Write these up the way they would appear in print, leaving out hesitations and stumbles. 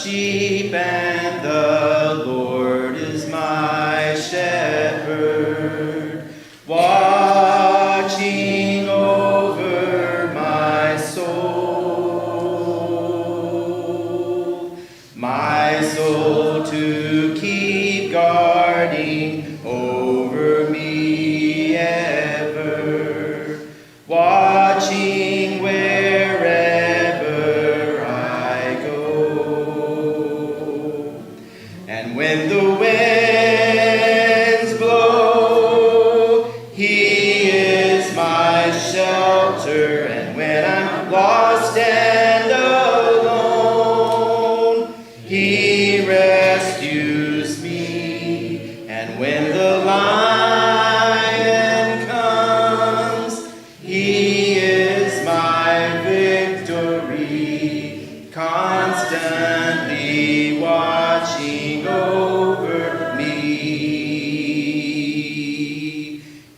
Sheep, and the Lord is my shepherd, watching over my soul to keep guarding over me ever, watching wherever I go. And when the winds blow, He is my shelter. And when I'm lost and alone, He rescues me. And when the lion comes, He is my victory, constantly watching over me.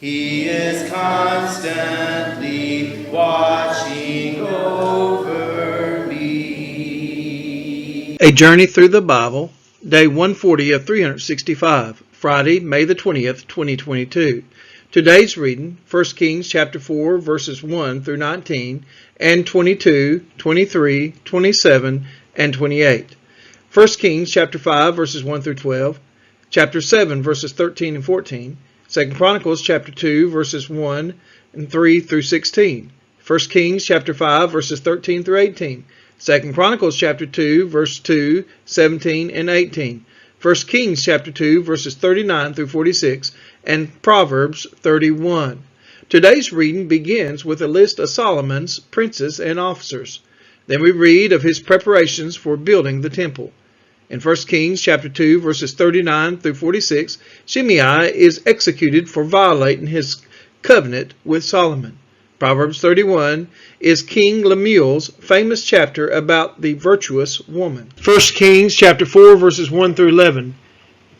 He is constantly watching over me. A Journey Through the Bible, Day 140 of 365, Friday, May the 20th, 2022. Today's reading, 1 Kings chapter 4, verses 1 through 19, and 22, 23, 27, and 28. 1 Kings chapter 5, verses 1 through 12, chapter 7, verses 13 and 14, 2 Chronicles chapter 2, verses 1 and 3 through 16, 1 Kings chapter 5, verses 13 through 18, 2 Chronicles chapter 2, verse 2, 17, and 18, 1 Kings chapter 2, verses 39 through 46, and Proverbs 31. Today's reading begins with a list of Solomon's princes and officers. Then we read of his preparations for building the temple. In 1 Kings chapter 2, verses 39 through 46, Shimei is executed for violating his covenant with Solomon. Proverbs 31 is King Lemuel's famous chapter about the virtuous woman. 1 Kings chapter 4, verses 1 through 11.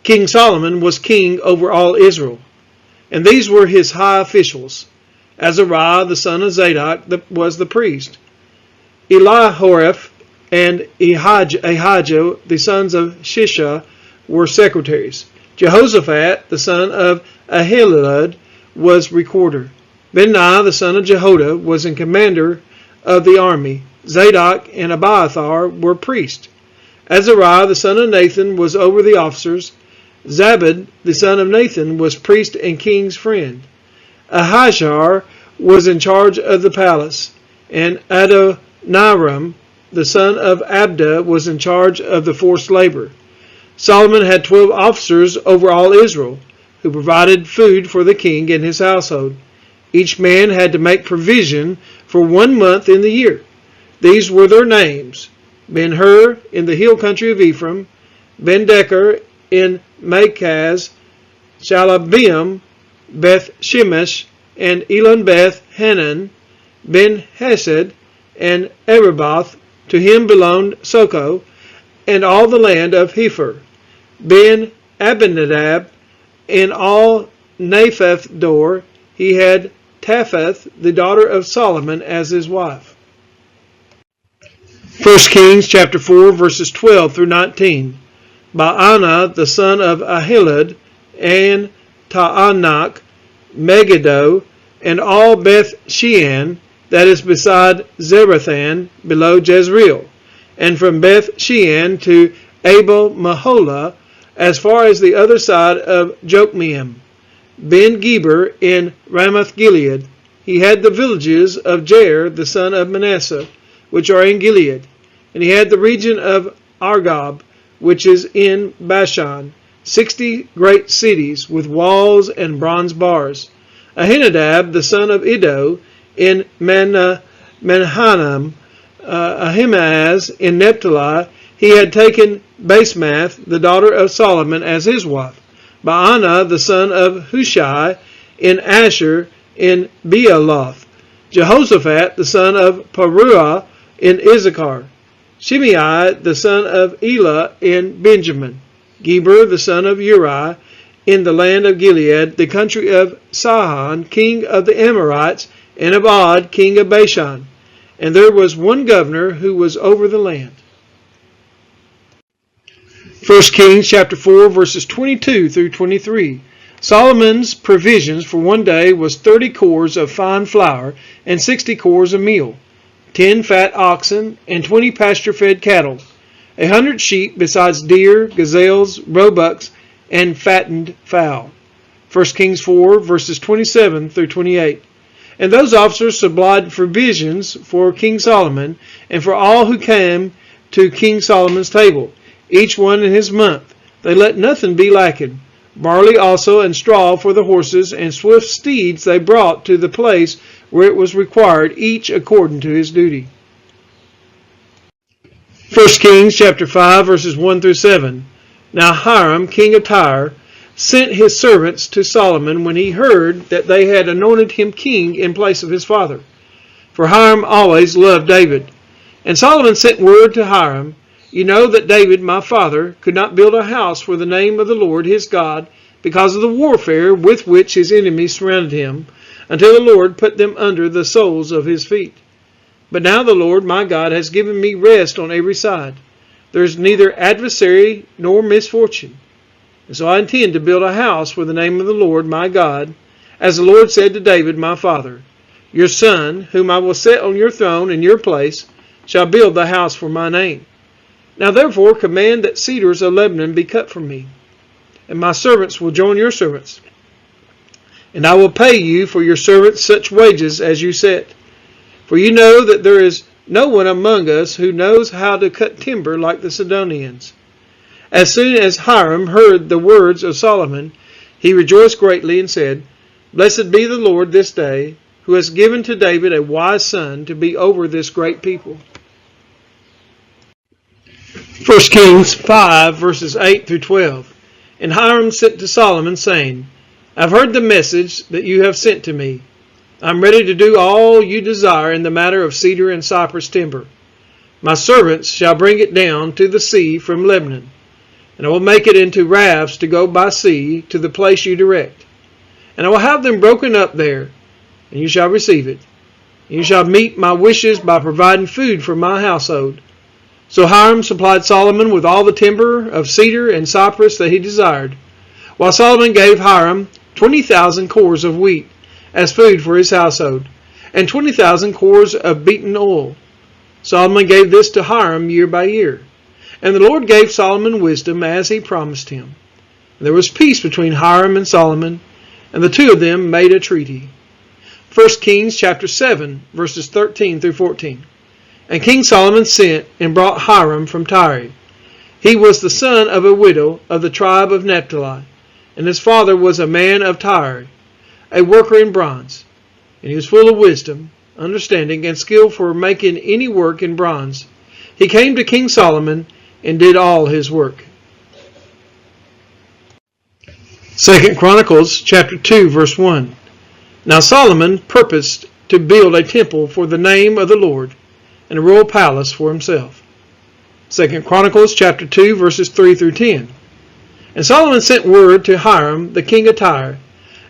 King Solomon was king over all Israel, and these were his high officials. Azariah, the son of Zadok, was the priest. Elihoreph and Ahijah, the sons of Shisha, were secretaries. Jehoshaphat, the son of Ahilud, was recorder. Benaiah, the son of Jehoiada, was in commander of the army. Zadok and Abiathar were priests. Azariah, the son of Nathan, was over the officers. Zabad, the son of Nathan, was priest and king's friend. Ahijah was in charge of the palace, and Adoniram, the son of Abda, was in charge of the forced labor. Solomon had 12 officers over all Israel, who provided food for the king and his household. Each man had to make provision for 1 month in the year. These were their names: Ben-Hur in the hill country of Ephraim, Ben-Decker in Makaz, Shalabiam, Beth-Shemesh, and Elon-Beth-Hanan, Ben-Hesed, and Erebath. To him belonged Soko, and all the land of Hepher. Ben-Abinadab, in all Naphath-dor, he had Tapheth, the daughter of Solomon, as his wife. 1 Kings chapter 4, verses 12 through 19. Baana, the son of Ahilud, and Taanach, Megiddo, and all Beth-Shean, that is beside Zerathan, below Jezreel, and from Beth-Shean to Abel-Maholah, as far as the other side of Jokmeam. Ben-Geber in Ramoth-Gilead. He had the villages of Jair, the son of Manasseh, which are in Gilead. And he had the region of Argob, which is in Bashan, 60 great cities with walls and bronze bars. Ahinadab, the son of Iddo, in Menhanam. Ahimaaz in Naphtali. He had taken Basemath, the daughter of Solomon, as his wife. Baana, the son of Hushai, in Asher, in Bealoth. Jehoshaphat, the son of Paruah, in Issachar. Shimei, the son of Elah, in Benjamin. Geber, the son of Uri, in the land of Gilead, the country of Sihon, king of the Amorites, and of Og, king of Bashan. And there was one governor who was over the land. 1 Kings chapter 4 verses 22 through 23. Solomon's provisions for one day was 30 cores of fine flour and 60 cores of meal, 10 fat oxen and 20 pasture-fed cattle, 100 sheep besides deer, gazelles, roebucks, and fattened fowl. 1 Kings 4 verses 27 through 28. And those officers supplied provisions for King Solomon and for all who came to King Solomon's table, each one in his month. They let nothing be lacking. Barley also and straw for the horses, and swift steeds they brought to the place where it was required, each according to his duty. 1 Kings chapter 5 verses 1 through 7. Now Hiram, king of Tyre, sent his servants to Solomon when he heard that they had anointed him king in place of his father. For Hiram always loved David. And Solomon sent word to Hiram, You know that David, my father, could not build a house for the name of the Lord his God because of the warfare with which his enemies surrounded him, until the Lord put them under the soles of his feet. But now the Lord my God has given me rest on every side. There is neither adversary nor misfortune. And so I intend to build a house for the name of the Lord my God, as the Lord said to David my father, Your son, whom I will set on your throne in your place, shall build the house for my name. Now therefore command that cedars of Lebanon be cut from me, and my servants will join your servants. And I will pay you for your servants such wages as you set. For you know that there is no one among us who knows how to cut timber like the Sidonians. As soon as Hiram heard the words of Solomon, he rejoiced greatly and said, Blessed be the Lord this day, who has given to David a wise son to be over this great people. 1 Kings 5 verses 8 through 12. And Hiram sent to Solomon, saying, I've heard the message that you have sent to me. I'm ready to do all you desire in the matter of cedar and cypress timber. My servants shall bring it down to the sea from Lebanon, and I will make it into rafts to go by sea to the place you direct. And I will have them broken up there, and you shall receive it. And you shall meet my wishes by providing food for my household. So Hiram supplied Solomon with all the timber of cedar and cypress that he desired, while Solomon gave Hiram 20,000 cores of wheat as food for his household, and 20,000 cores of beaten oil. Solomon gave this to Hiram year by year. And the Lord gave Solomon wisdom as he promised him. And there was peace between Hiram and Solomon, and the two of them made a treaty. 1 Kings chapter 7, verses 13 through 14. And King Solomon sent and brought Hiram from Tyre. He was the son of a widow of the tribe of Naphtali, and his father was a man of Tyre, a worker in bronze. And he was full of wisdom, understanding, and skill for making any work in bronze. He came to King Solomon and did all his work. 2 Chronicles chapter 2 verse 1. Now Solomon purposed to build a temple for the name of the Lord, and a royal palace for himself. 2 Chronicles chapter 2 verses 3 through 10. And Solomon sent word to Hiram the king of Tyre,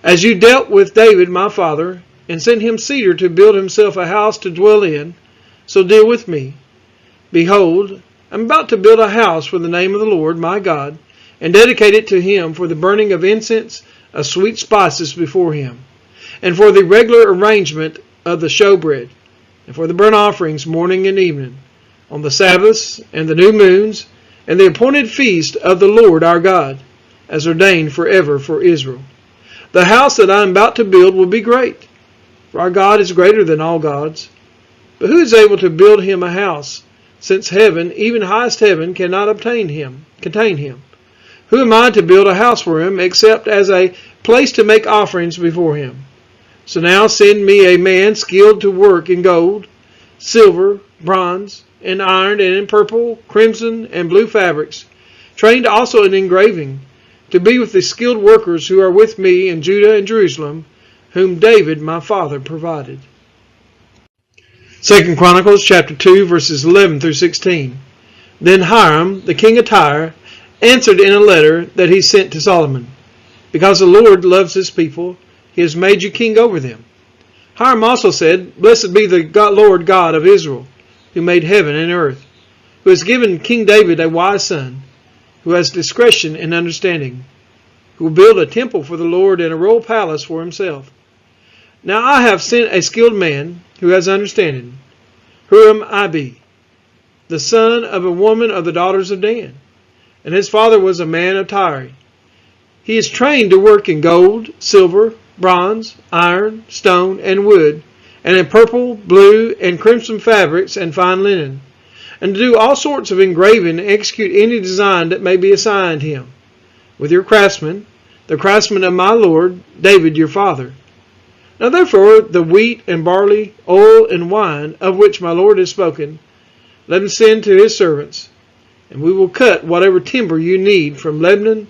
As you dealt with David my father, and sent him cedar to build himself a house to dwell in, so deal with me. Behold, I am about to build a house for the name of the Lord my God, and dedicate it to him for the burning of incense of sweet spices before him, and for the regular arrangement of the showbread, and for the burnt offerings morning and evening, on the Sabbaths and the new moons, and the appointed feast of the Lord our God, as ordained forever for Israel. The house that I am about to build will be great, for our God is greater than all gods. But who is able to build him a house, since heaven, even highest heaven, cannot contain him? Who am I to build a house for him, except as a place to make offerings before him? So now send me a man skilled to work in gold, silver, bronze, and iron, and in purple, crimson, and blue fabrics, trained also in engraving, to be with the skilled workers who are with me in Judah and Jerusalem, whom David my father provided. 2 Chronicles chapter 2 verses 11 through 16. Then Hiram, the king of Tyre, answered in a letter that he sent to Solomon, Because the Lord loves his people, he has made you king over them. Hiram also said, Blessed be the Lord God of Israel, who made heaven and earth, who has given King David a wise son, who has discretion and understanding, who will build a temple for the Lord and a royal palace for himself. Now I have sent a skilled man who has understanding, Huram-Abi, the son of a woman of the daughters of Dan, and his father was a man of Tyre. He is trained to work in gold, silver, bronze, iron, stone, and wood, and in purple, blue, and crimson fabrics and fine linen, and to do all sorts of engraving and execute any design that may be assigned him, with your craftsmen, the craftsmen of my lord David your father. Now therefore the wheat and barley, oil and wine, of which my lord has spoken, let him send to his servants, and we will cut whatever timber you need from Lebanon,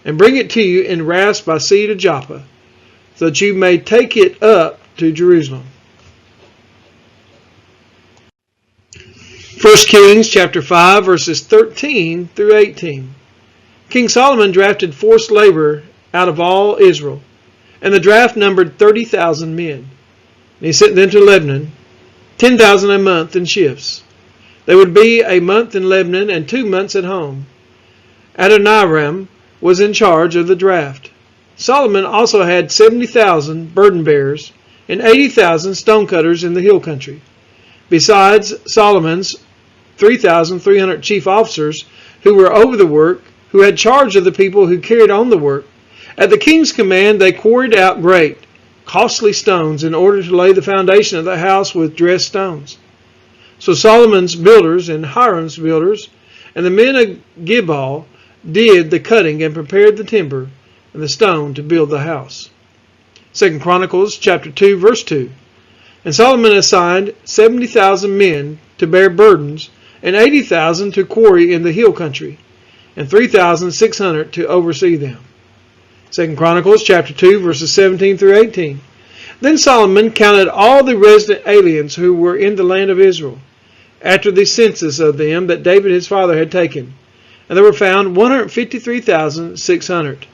and bring it to you in rafts by sea to Joppa, so that you may take it up to Jerusalem. 1 Kings chapter 5 verses 13 through 18. King Solomon drafted forced labor out of all Israel, and the draft numbered 30,000 men. And he sent them to Lebanon, 10,000 a month in shifts. They would be a month in Lebanon and 2 months at home. Adoniram was in charge of the draft. Solomon also had 70,000 burden bearers and 80,000 stonecutters in the hill country, besides Solomon's 3,300 chief officers who were over the work, who had charge of the people who carried on the work. At the king's command, they quarried out great, costly stones in order to lay the foundation of the house with dressed stones. So Solomon's builders and Hiram's builders and the men of Gibal did the cutting and prepared the timber and the stone to build the house. 2 Chronicles chapter 2 verse 2. And Solomon assigned 70,000 men to bear burdens and 80,000 to quarry in the hill country and 3,600 to oversee them. 2 Chronicles chapter 2 verses 17 through 18. Then Solomon counted all the resident aliens who were in the land of Israel, after the census of them that David his father had taken, and there were found 153,600.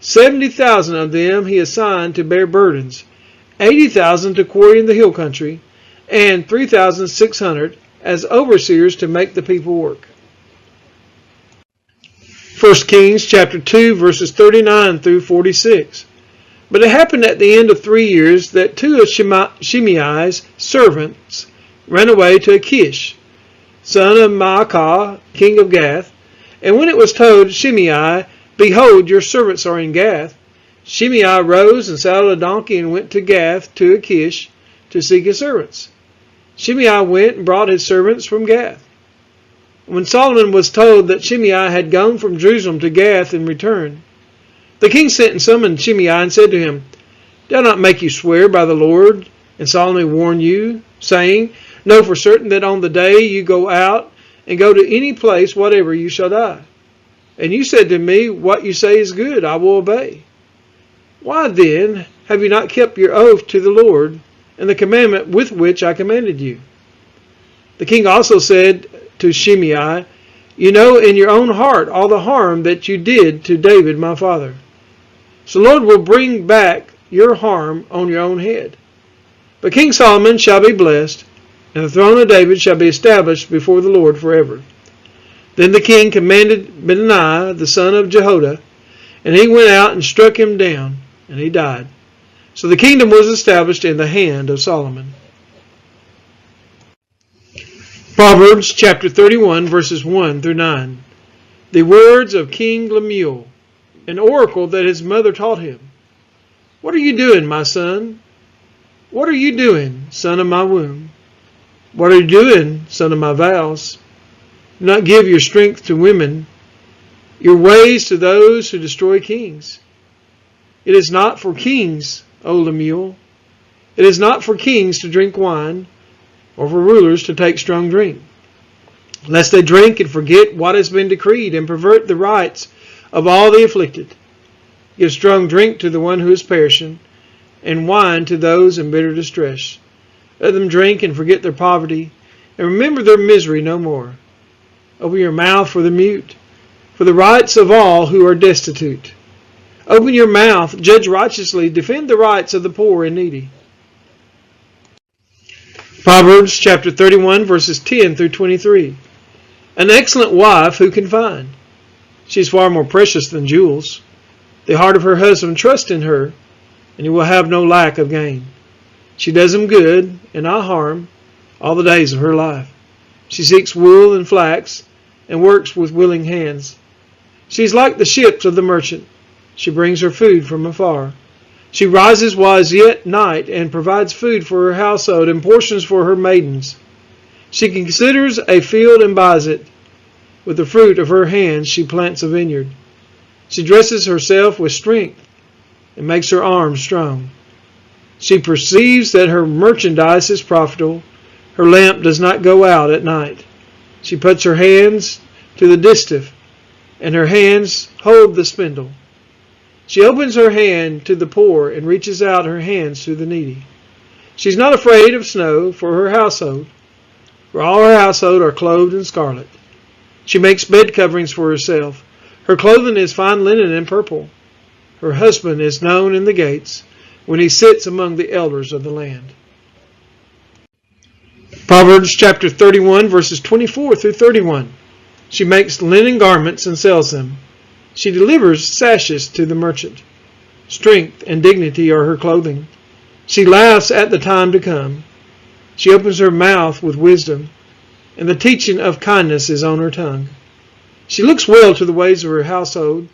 70,000 of them he assigned to bear burdens, 80,000 to quarry in the hill country, and 3,600 as overseers to make the people work. 1 Kings chapter 2 verses 39 through 46. But it happened at the end of 3 years that 2 of Shimei's servants ran away to Achish, son of Maacah, king of Gath. And when it was told Shimei, behold, your servants are in Gath, Shimei rose and saddled a donkey and went to Gath to Achish to seek his servants. Shimei went and brought his servants from Gath. When Solomon was told that Shimei had gone from Jerusalem to Gath and returned, the king sent and summoned Shimei and said to him, Did I not make you swear by the Lord and solemnly warn you, saying, Know for certain that on the day you go out and go to any place whatever you shall die. And you said to me, What you say is good, I will obey. Why then have you not kept your oath to the Lord and the commandment with which I commanded you? The king also said to Shimei, You know in your own heart all the harm that you did to David my father. So the Lord will bring back your harm on your own head. But King Solomon shall be blessed, and the throne of David shall be established before the Lord forever. Then the king commanded Benaiah the son of Jehoiada, and he went out and struck him down, and he died. So the kingdom was established in the hand of Solomon. Proverbs chapter 31 verses 1 through 9. The words of King Lemuel, an oracle that his mother taught him. What are you doing, my son? What are you doing, son of my womb? What are you doing, son of my vows? Do not give your strength to women, your ways to those who destroy kings. It is not for kings, O Lemuel. It is not for kings to drink wine, or for rulers to take strong drink, lest they drink and forget what has been decreed and pervert the rights of all the afflicted. Give strong drink to the one who is perishing, and wine to those in bitter distress. Let them drink and forget their poverty, and remember their misery no more. Open your mouth for the mute, for the rights of all who are destitute. Open your mouth, judge righteously, defend the rights of the poor and needy. Proverbs chapter 31 verses 10 through 23. An excellent wife who can find? She is far more precious than jewels. The heart of her husband trusts in her, and he will have no lack of gain. She does him good and not harm all the days of her life. She seeks wool and flax and works with willing hands. She is like the ships of the merchant. She brings her food from afar. She rises while it is yet night and provides food for her household and portions for her maidens. She considers a field and buys it. With the fruit of her hands she plants a vineyard. She dresses herself with strength and makes her arms strong. She perceives that her merchandise is profitable. Her lamp does not go out at night. She puts her hands to the distaff, and her hands hold the spindle. She opens her hand to the poor and reaches out her hands to the needy. She is not afraid of snow for her household, for all her household are clothed in scarlet. She makes bed coverings for herself. Her clothing is fine linen and purple. Her husband is known in the gates when he sits among the elders of the land. Proverbs chapter 31, verses 24 through 31. She makes linen garments and sells them. She delivers sashes to the merchant. Strength and dignity are her clothing. She laughs at the time to come. She opens her mouth with wisdom, and the teaching of kindness is on her tongue. She looks well to the ways of her household,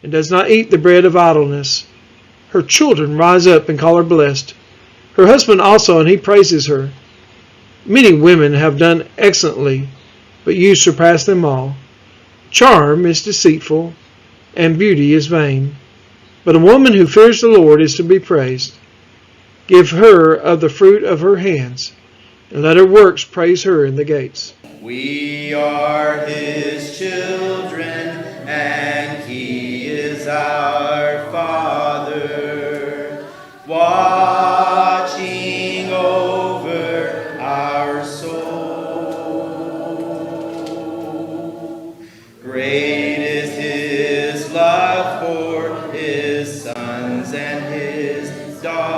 and does not eat the bread of idleness. Her children rise up and call her blessed. Her husband also, and he praises her. Many women have done excellently, but you surpass them all. Charm is deceitful, and beauty is vain. But a woman who fears the Lord is to be praised. Give her of the fruit of her hands, and let her works praise her in the gates. We are his children, and he is our Father, watching over our soul. Great is his love for his sons and his daughters.